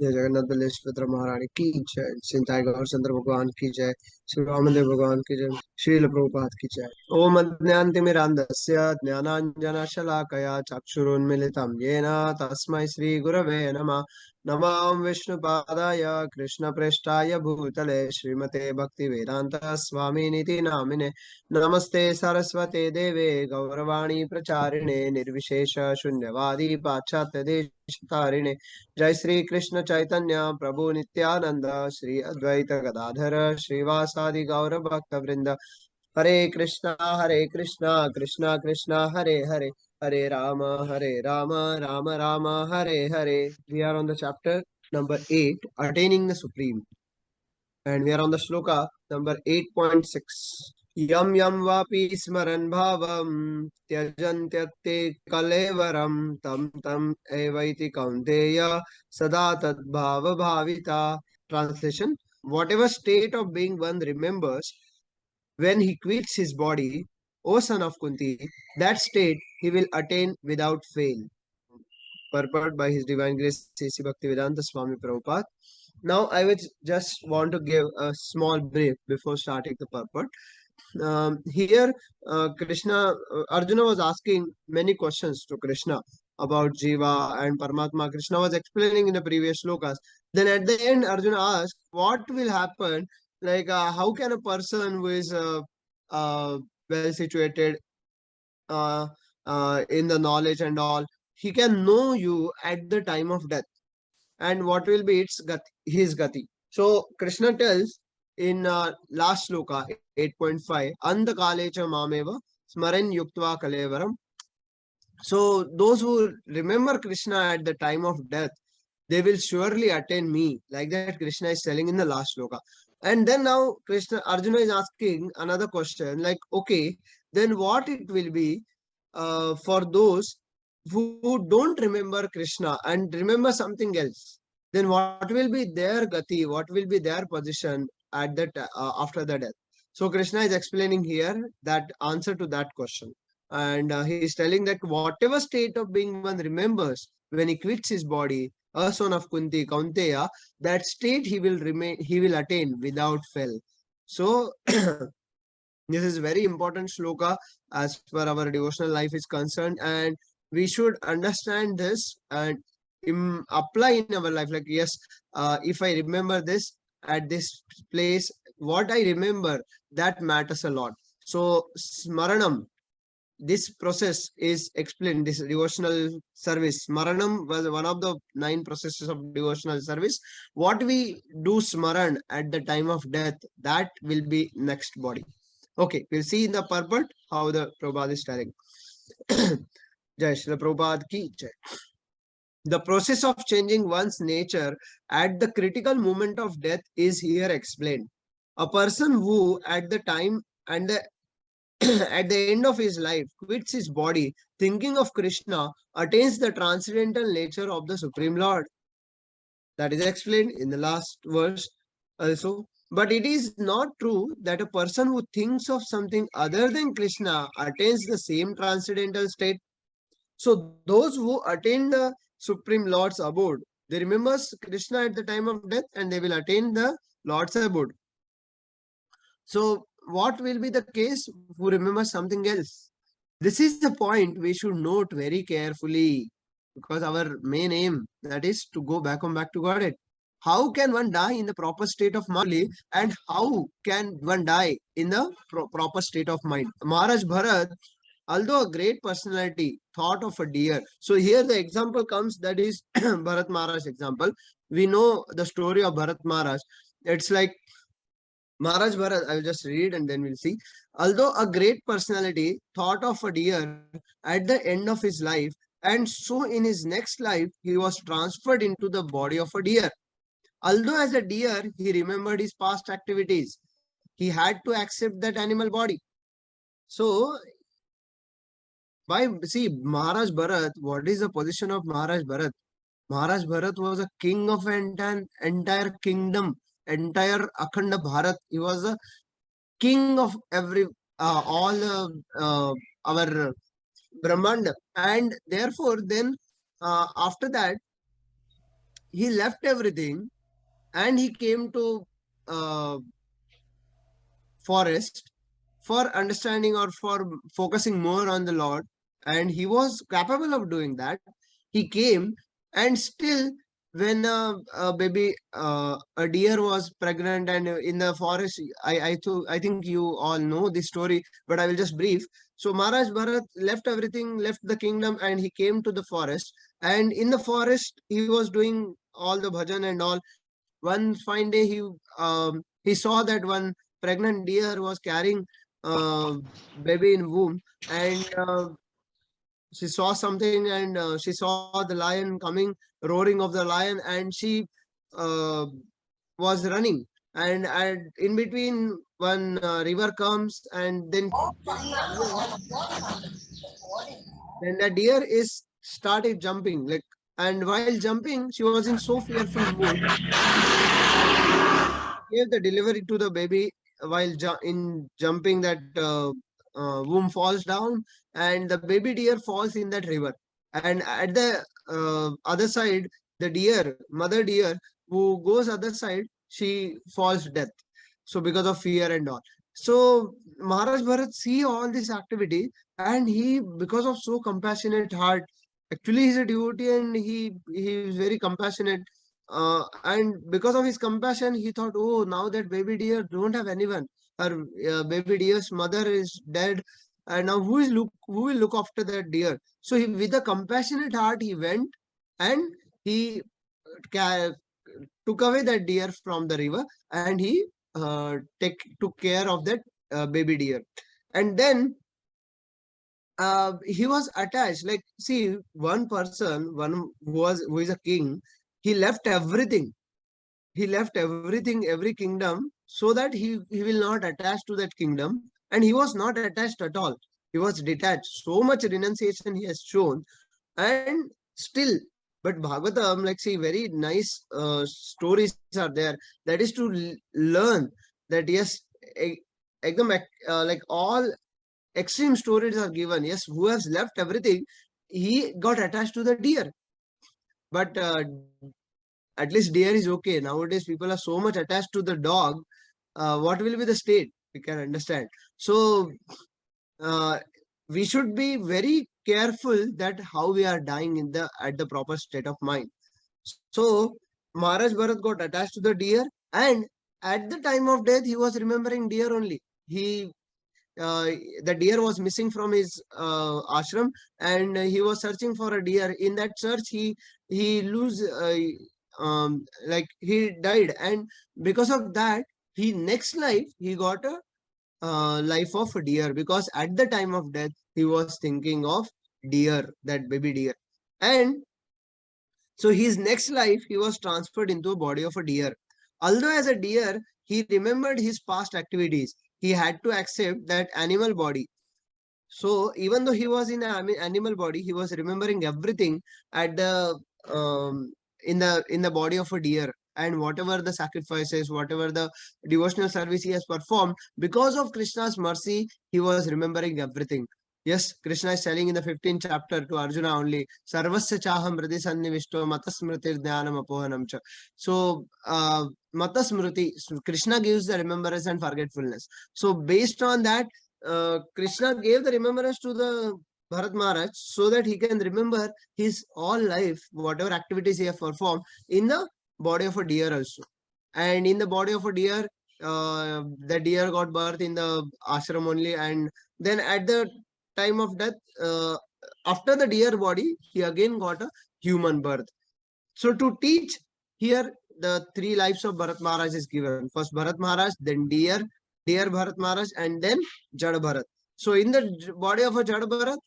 जय जगन्नाथ बलेश्वर महारानी की जय। सिंताई गौरचंद्र भगवान की जय। श्री रामदेव भगवान की जय। श्रील प्रभुपाद की जय। ओम अज्ञानतिमिरान्धस्य ज्ञानाञ्जनशलाकया चक्षुरुन्मिलितं येन तस्मै श्रीगुरवे नमः। नमां विष्णुपादाय कृष्णप्रेष्ठाय भूतले श्रीमते भक्तिवेदान्त स्वामिनिति नामिने। नमस्ते सरस्वते देवे गौरवाणी प्रचारिणे निर्विशेष शून्यवादी पाश्चात्य देशतारिणे। जय श्री कृष्ण चैतन्य प्रभु नित्यानंद श्री अद्वैत गदाधर श्रीवासादि गौर भक्त वृंद। हरे कृष्णा कृष्णा कृष्णा हरे हरे, हरे Ram Ram Ram Hare Hare. We are on the chapter number 8, attaining the supreme, and we are on the shloka number 8.6. यम यम वापि स्मरन् भावं त्यजन्त्यत्ते कलेवरं तं तं एवैति कौन्तेय सदा तद्भाव भाविता. Translation: whatever state of being one remembers when he quits his body, O son of Kunti, that state he will attain without fail. Purport by His Divine Grace C.C. Bhaktivedanta Swami Prabhupada. Now I would just want to give a small brief before starting the purport. Here, Arjuna was asking many questions to Krishna about Jiva and Paramatma. Krishna was explaining in the previous slokas. Then at the end, Arjuna asked, what will happen? Like, how can a person who is well situated uh, in the knowledge and all, he can know you at the time of death? And what will be his gati? So Krishna tells in last sloka 8.5, Andakalecha mameva smaran yuktva kalevaram. So those who remember Krishna at the time of death, they will surely attain me. Like that Krishna is telling in the last sloka. And then now Arjuna is asking another question, like, okay, then what it will be for those who don't remember Krishna and remember something else? Then what will be their gati? What will be their position at that after the death? So Krishna is explaining here that answer to that question, and he is telling that whatever state of being one remembers when he quits his body, a son of Kunti, Kaunteya, that state he will attain without fail. So this is very important shloka as far our devotional life is concerned, and we should understand this and apply in our life. Like, yes, if I remember this at this place, what I remember, that matters a lot. So smaranam, this process is explained, this devotional service. Smaranam was one of the 9 processes of devotional service. What we do smaran at the time of death, that will be next body. Okay, we'll see in the purport how the Prabhupada is telling. Jai Shri Prabhupada ki jai. The process of changing one's nature at the critical moment of death is here explained. A person who at the time and the at the end of his life quits his body thinking of Krishna attains the transcendental nature of the Supreme Lord. That is explained in the last verse also. But it is not true that a person who thinks of something other than Krishna attains the same transcendental state. So those who attain the Supreme Lord's abode, they remember Krishna at the time of death and they will attain the Lord's abode. So what will be the case who remembers something else? This is the point we should note very carefully, because our main aim, that is to go back to Godhead. How can one die in the proper state of mind, and how can one die in the proper state of mind? Maharaj Bharat, although a great personality, thought of a deer. So here the example comes, that is Bharat Maharaj example. We know the story of Bharat Maharaj. It's like Maharaj Bharat, I will just read and then we'll see. Although a great personality thought of a deer at the end of his life, and so in his next life, he was transferred into the body of a deer. Although as a deer, he remembered his past activities, he had to accept that animal body. So, see, Maharaj Bharat, what is the position of Maharaj Bharat? Maharaj Bharat was a king of an entire kingdom, entire Akhanda Bharat. He was a king of all our Brahmanda, and therefore then after that he left everything and he came to forest for understanding or for focusing more on the Lord, and he was capable of doing that. He came, and still, when a deer was pregnant and in the forest, I think you all know this story, but I will just brief. So Maharaj Bharat left everything, left the kingdom, and he came to the forest. And in the forest, he was doing all the bhajan and all. One fine day, he saw that one pregnant deer was carrying uh, baby in womb, and she saw something, and she saw the lion coming, roaring of the lion, and she uh, was running, and in between one river comes, and then the deer is started jumping, like, and while jumping she was in so fearful mood, gave the delivery to the baby while in jumping. That womb falls down, and the baby deer falls in that river, and at the other side, the deer, mother deer, who goes other side, she falls death, so because of fear and all. So Maharaj Bharat see all this activity, and he, because of so compassionate heart, actually he's a devotee, and he is very compassionate, and because of his compassion, he thought, oh, now that baby deer don't have anyone. Her baby deer's mother is dead, and now who will look after that deer? So he, with a compassionate heart, he went and he ca- took away that deer from the river, and he took care of that baby deer, and then he was attached. Like, see, one person, one who is a king, he left everything, every kingdom, so that he will not attach to that kingdom, and he was not attached at all. He was detached. So much renunciation he has shown, and still, but Bhagavatam, like, see, very nice stories are there. That is to learn that, yes, e- like all extreme stories are given. Yes, who has left everything, he got attached to the deer, but at least deer is okay. Nowadays, people are so much attached to the dog. What will be the state? We can understand. So uh, we should be very careful that how we are dying in the at the proper state of mind. So Maharaj Bharat got attached to the deer, and at the time of death, he was remembering deer only. He uh, the deer was missing from his ashram, and he was searching for a deer. In that search, he lose like he died, and because of that, he next life he got a life of a deer, because at the time of death he was thinking of deer, that baby deer, and so his next life, he was transferred into a body of a deer. Although as a deer, he remembered his past activities. He had to accept that animal body. So even though he was in an animal body, he was remembering everything at the in the body of a deer, and whatever the sacrifices, whatever the devotional service he has performed, because of Krishna's mercy, he was remembering everything. Yes, Krishna is telling in the 15th chapter to Arjuna only, Sarvasya chaham hridhi sannivishto matasmriti jnanam apohanam cha. So, matasmriti, Krishna gives the remembrance and forgetfulness. So, based on that, Krishna gave the remembrance to the Bharat Maharaj so that he can remember his all life, whatever activities he has performed in the body of a deer also. And in the body of a deer, the deer got birth in the ashram only. And then at the time of death, after the deer body, he again got a human birth. So to teach here, the three lives of Bharat Maharaj is given. First Bharat Maharaj, then dear Bharat Maharaj, and then Jad Bharat. So in the body of a Jad Bharat,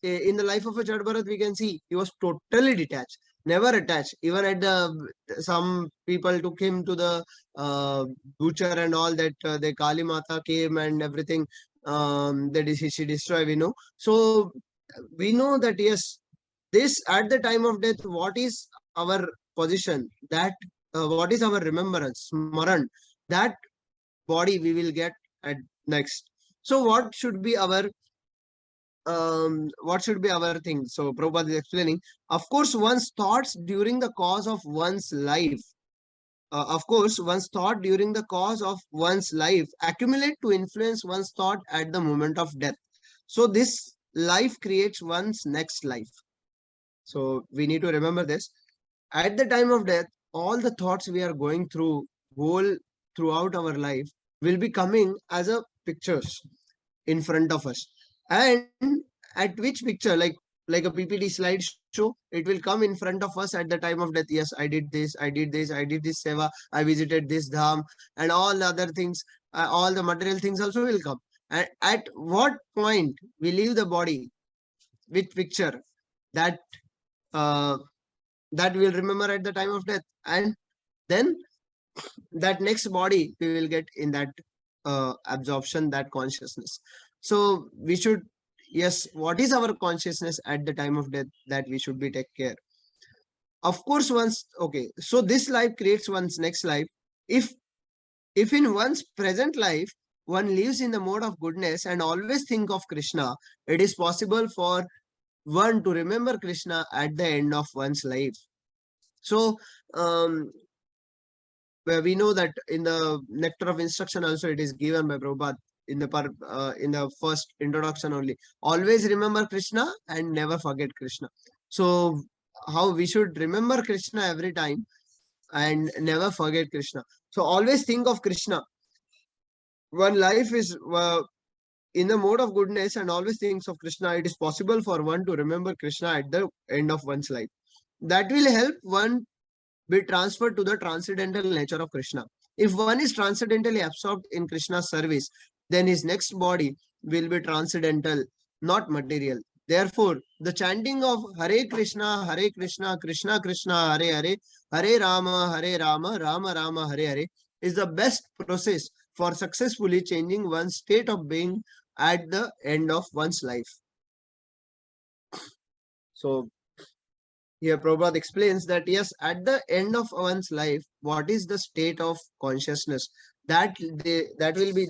in the life of a Jad Bharat, we can see he was totally detached, never attached. Even at the some people took him to the uh, butcher and all that. The Kali Mata came and everything. That is she destroyed. We know. So we know that, yes, this at the time of death, what is our position, that what is our remembrance, smaran, that body we will get at next. So what should be our what should be our thing? So Prabhupada is explaining, of course, one's thoughts during the course of one's life, of course, one's thought during the course of one's life accumulate to influence one's thought at the moment of death. So this life creates one's next life. So we need to remember this. At the time of death, all the thoughts we are going through whole throughout our life will be coming as a pictures in front of us. And at which picture, like a PPT slideshow, it will come in front of us at the time of death. Yes, I did this, I did this, I did this seva, I visited this dham, and all the other things, all the material things also will come. And at what point we leave the body, which picture that uh, that we'll remember at the time of death, and then that next body we will get in that absorption, that consciousness. So we should, yes, what is our consciousness at the time of death, that we should be take care. Of course, once, okay, so this life creates one's next life. If in one's present life one lives in the mode of goodness and always think of Krishna, it is possible for one to remember Krishna at the end of one's life. So where we know that in the nectar of instruction also it is given by Prabhupada in the first introduction only. Always remember Krishna and never forget Krishna. So how we should remember Krishna every time and never forget Krishna. So always think of Krishna. One life is in the mode of goodness and always thinks of Krishna. It is possible for one to remember Krishna at the end of one's life. That will help one be transferred to the transcendental nature of Krishna. If one is transcendentally absorbed in Krishna's service, then his next body will be transcendental, not material. Therefore, the chanting of Hare Krishna, Krishna Krishna, Hare Hare, Hare Rama, Rama Rama, Hare Hare is the best process for successfully changing one's state of being at the end of one's life. So here Prabhupada explains that yes, at the end of one's life, what is the state of consciousness? That will be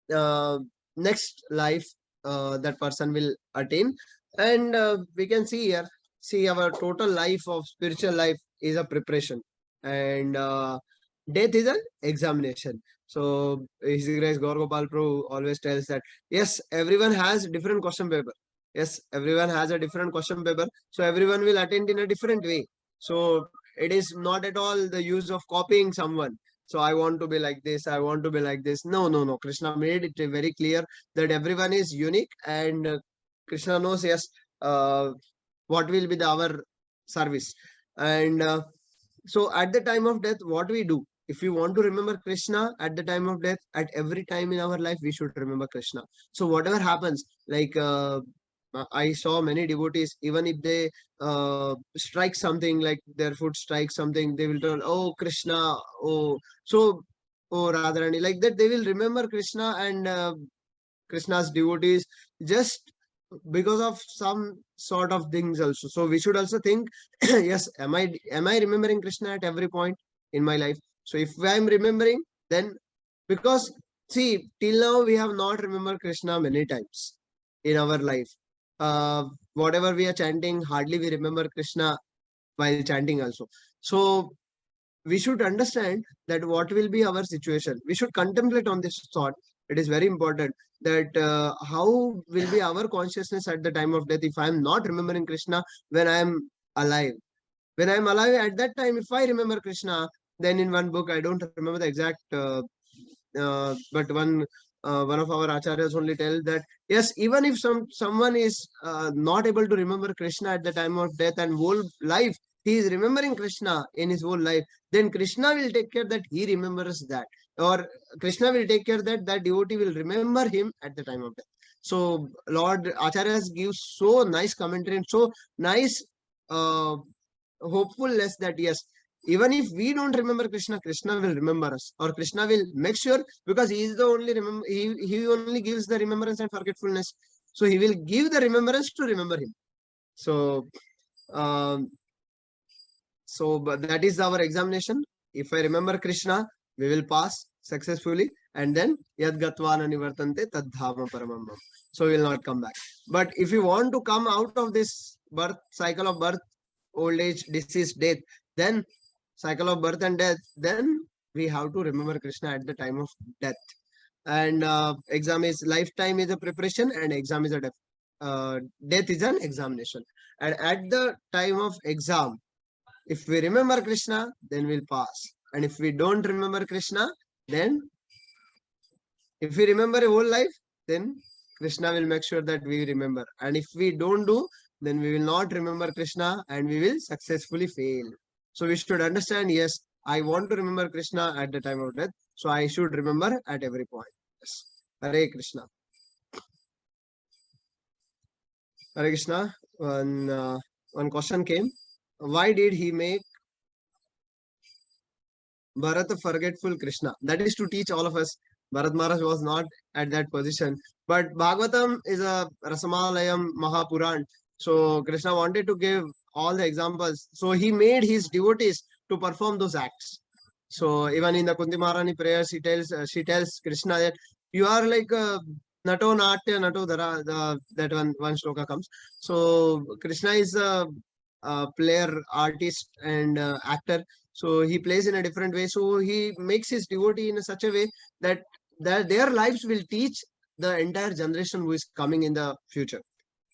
the next life that person will attain. And we can see here, see our total life of spiritual life is a preparation, and death is an examination. So His Grace Gaur Gopal Prabhu always tells that yes, everyone has different question paper. Yes, everyone has a different question paper. So everyone will attend in a different way. So it is not at all the use of copying someone. So I want to be like this, I want to be like this. No, no, no. Krishna made it very clear that everyone is unique, and Krishna knows, yes, what will be our service. And so at the time of death, what we do? If we want to remember Krishna at the time of death, at every time in our life, we should remember Krishna. So whatever happens, like I saw many devotees, even if they strike something, like their foot strikes something, they will tell, oh Krishna, oh, so, oh Radharani, like that, they will remember Krishna and Krishna's devotees just because of some sort of things also. So we should also think, yes, am I remembering Krishna at every point in my life? So if I'm remembering, then because see, till now we have not remembered Krishna many times in our life. Whatever we are chanting, hardly we remember Krishna while chanting also. So we should understand that what will be our situation. We should contemplate on this thought. It is very important that how will be our consciousness at the time of death if I am not remembering Krishna when I am alive. When I am alive at that time, if I remember Krishna, then in one book, I don't remember the exact, but one of our acharyas only tell that yes, even if someone is not able to remember Krishna at the time of death and whole life he is remembering Krishna in his whole life, then Krishna will take care that he remembers that, or Krishna will take care that that devotee will remember him at the time of death. So Lord Acharyas gives so nice commentary and so nice hopefulness that yes, even if we don't remember Krishna, Krishna will remember us, or Krishna will make sure, because he is the only he only gives the remembrance and forgetfulness. So he will give the remembrance to remember him. So um, but that is our examination. If I remember Krishna, we will pass successfully, and then yad gatvana nivartante tad dhama paramam. so we will not come back. But if we want to come out of this birth cycle of birth, old age, disease, death, then cycle of birth and death, then we have to remember Krishna at the time of death. And exam is lifetime is a preparation, and exam is a death is an examination. And at the time of exam, if we remember Krishna, then we'll pass. And if we don't remember Krishna, then if we remember a whole life, then Krishna will make sure that we remember. And if we don't do, then we will not remember Krishna and we will successfully fail. So we should understand, yes, I want to remember Krishna at the time of death. So I should remember at every point. Yes. Hare Krishna. Hare Krishna. One question came. Why did he make Bharat forgetful Krishna? That is to teach all of us. Bharat Maharaj was not at that position. But Bhagavatam is a Rasamalayam Mahapuran. So Krishna wanted to give all the examples. So he made his devotees to perform those acts. So even in the Kunti Maharani prayers, she tells Krishna that you are like Nato Natya Nato Dara. That one shloka comes. So Krishna is a player, artist, and actor. So he plays in a different way. So he makes his devotee in such a way that their lives will teach the entire generation who is coming in the future.